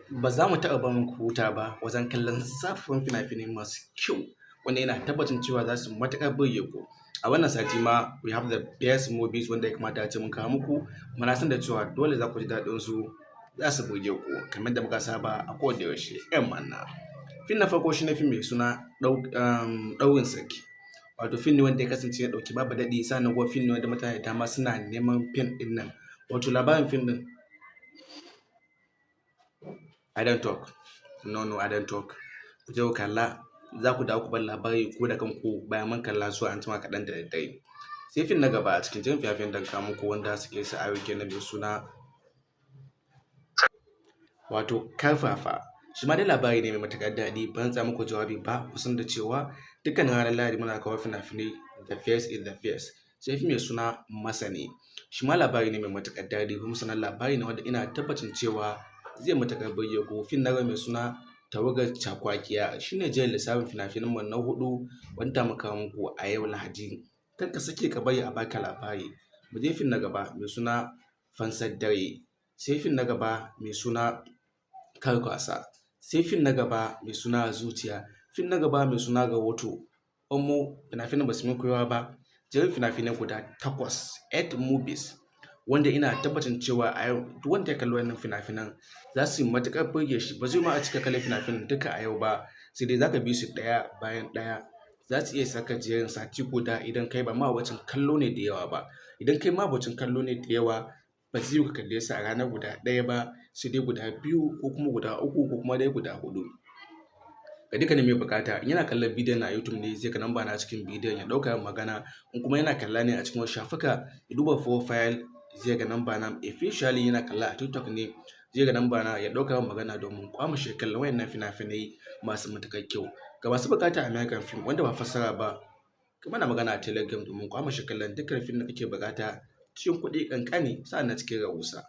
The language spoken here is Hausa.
ba za mu taɓa barin ku huta ba wajen kallon zafafan fina-finai masu kyau wanda yana tabbacin cewa za su matuƙar burge ku. A wannan sati ma we have the best movies wanda ya kamata a ce mun kawo muku, kuma na san da cewa dole za ku ji daɗin su, za su burge ku kamar da muka saba a koda yaushe. ‘Yan manna. Fim na farko shi ne fim mai suna ɗaurin sarki. Wato fim ne wanda ya kasance ya ɗauki babu daɗi, sannan kuma fim ne wanda mutane da dama suna neman fim ɗin nan. Wato labarin fim ɗin I don't talk. No, I don't talk. Ku je ku kalla, za ku dawo ku bar labari ko da kanku bayan mun kalla zuwa anjima kaɗan da daddare. Sai fim na gaba a cikin jerin fina-finan da kawo muku wanda suke sa ayyuka na mai suna wato Karfafa. Shi ma dai labari ne mai matuƙar daɗi, ban tsaya muku jawabi ba, ku san da cewa dukkanin ranar Lahadi muna kawo fina-finai the first is the first. Sai fim mai suna Masani. Shi ma labari ne mai matuƙar daɗi, kuma sannan labari ne wanda ina tabbacin cewa zai matuƙar burge ku. Fim na gaba mai suna Tawagar Cakwakiya shi ne jerin lissafin fina-finan mu na 4 wanda muka kawo muku a yau Lahadi. Kar ka sake ka bari a baka labari. Mu je fim na gaba mai suna Fansar Dare. Sai fim na gaba mai suna Karkwasa. Sai fim na gaba mai suna Zuciya. Fim na gaba mai suna Rahoto. Omo fina-finan ba su min koyawa ba. Jerin fina-finai guda 8 movies wanda ina tabbacin cewa a yau duk wanda ya kalli wannan fina-finan za su yi matuƙar burge shi. Ba zai ma a cika kallon fina-finan duka a yau ba, sai dai za ka bi su ɗaya bayan ɗaya. Za su iya saka jerin sati guda idan kai ba ma'abocin kallo ne da yawa ba. Idan kai ma'abocin kallo ne da yawa, ba zai yiwu ka kalle su a rana guda ɗaya ba, sai dai guda 2 ko kuma guda 3 ko kuma dai guda 4. Ga dukkanin mai buƙata in yana kallon bidiyon na YouTube ne zai ga namba na cikin bidiyon ya ɗauka magana, in kuma yana kalla ne a cikin wasu shafuka ya duba profile zai ga namba na, officially yana kalla a TikTok ne zai ga namba na ya ɗauka magana domin kwamushe kallon wayannan fina-finai masu matuƙar kyau. Ga masu buƙatar American film wanda ba fassara ba, ka mana magana a Telegram domin kwamushe kallon dukkan fim da kake buƙata cikin kuɗi ƙanƙani sa'annan cikin rahusa.